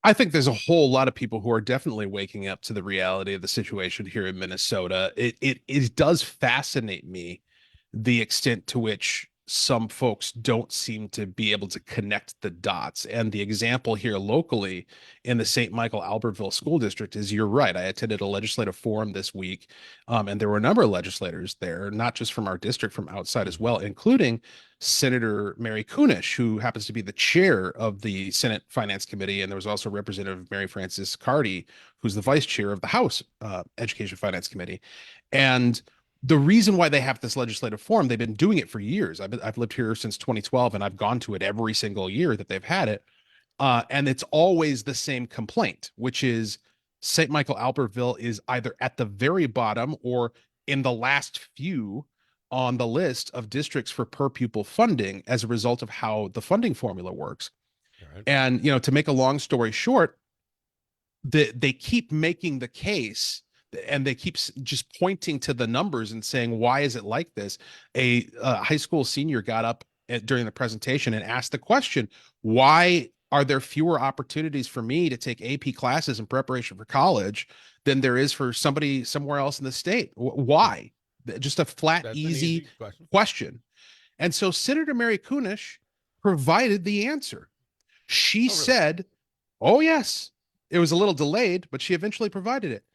I think there's a whole lot of people who are definitely waking up to the reality of the situation here in Minnesota. It does fascinate me the extent to which some folks don't seem to be able to connect the dots. And the example here locally in the St. Michael Albertville School District is you're right. I attended a legislative forum this week, and there were a number of legislators there, not just from our district, from outside as well, including Senator Mary Kunish, who happens to be the chair of the Senate Finance Committee. And there was also Representative Mary Frances Carty, who's the vice chair of the House Education Finance Committee. And the reason why they have this legislative forum, they've been doing it for years. I've lived here since 2012, and I've gone to it every single year that they've had it. And it's always the same complaint, which is St. Michael Albertville is either at the very bottom or in the last few on the list of districts for per pupil funding as a result of how the funding formula works. Right. And, to make a long story short, they keep making the case and they keep just pointing to the numbers and saying, why is it like this? A high school senior got up during the presentation and asked the question, why are there fewer opportunities for me to take AP classes in preparation for college than there is for somebody somewhere else in the state? Why? Just a flat, That's easy an easy question. And so Senator Mary Kunish provided the answer. She Oh, really? said, oh, yes, it was a little delayed, but she eventually provided it.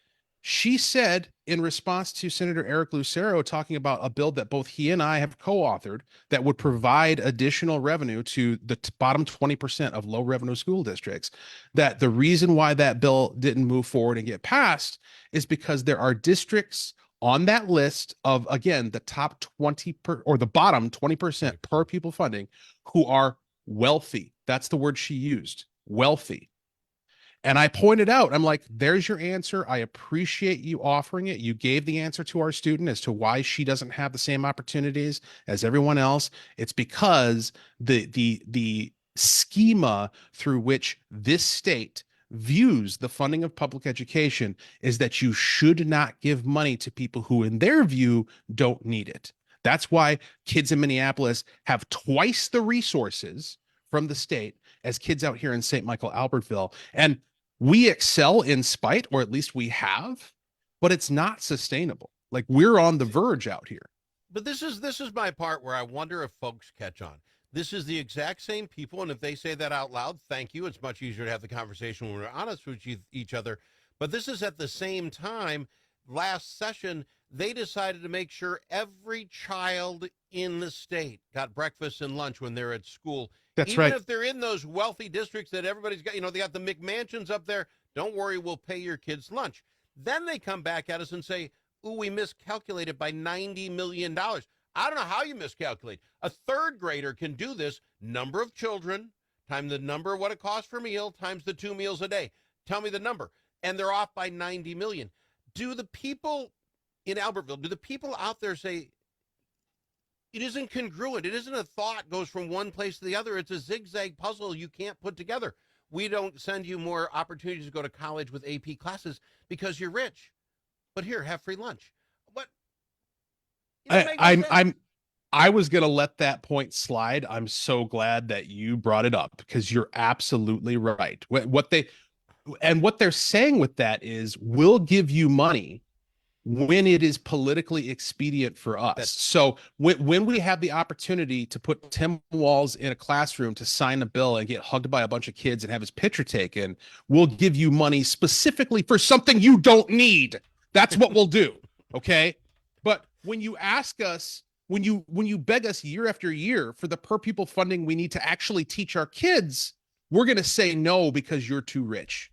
She said, in response to Senator Eric Lucero talking about a bill that both he and I have co-authored that would provide additional revenue to the bottom 20% of low revenue school districts, that the reason why that bill didn't move forward and get passed is because there are districts on that list of, again, the top 20 or the bottom 20% per pupil funding who are wealthy. That's the word she used, wealthy. And I pointed out, I'm like, there's your answer. I appreciate you offering it. You gave the answer to our student as to why she doesn't have the same opportunities as everyone else. It's because the schema through which this state views the funding of public education is that you should not give money to people who, in their view, don't need it. That's why kids in Minneapolis have twice the resources from the state as kids out here in St. Michael Albertville. And we excel in spite, or at least we have, but it's not sustainable. Like, we're on the verge out here. But this is my part where I wonder if folks catch on. This is the exact same people, and if they say that out loud, thank you. It's much easier to have the conversation when we're honest with each other. But this is at the same time, last session, they decided to make sure every child in the state got breakfast and lunch when they're at school. That's Even right. if they're in those wealthy districts that everybody's got, they got the McMansions up there. Don't worry, we'll pay your kids lunch. Then they come back at us and say, ooh, we miscalculated by $90 million. I don't know how you miscalculate. A third grader can do this. Number of children, times the number of what it costs per meal, times the 2 meals a day. Tell me the number. And they're off by 90 million. Do the people in Albertville, do the people out there say, it isn't congruent. It isn't a thought goes from one place to the other. It's a zigzag puzzle you can't put together. We don't send you more opportunities to go to college with AP classes because you're rich. But here, have free lunch. What? I was going to let that point slide. I'm so glad that you brought it up because you're absolutely right. What they're saying with that is, we'll give you money when it is politically expedient for us. So when we have the opportunity to put Tim Walz in a classroom to sign a bill and get hugged by a bunch of kids and have his picture taken, we'll give you money specifically for something you don't need. That's what we'll do. Okay. But when you ask us, when you beg us year after year for the per pupil funding we need to actually teach our kids, we're going to say no because you're too rich.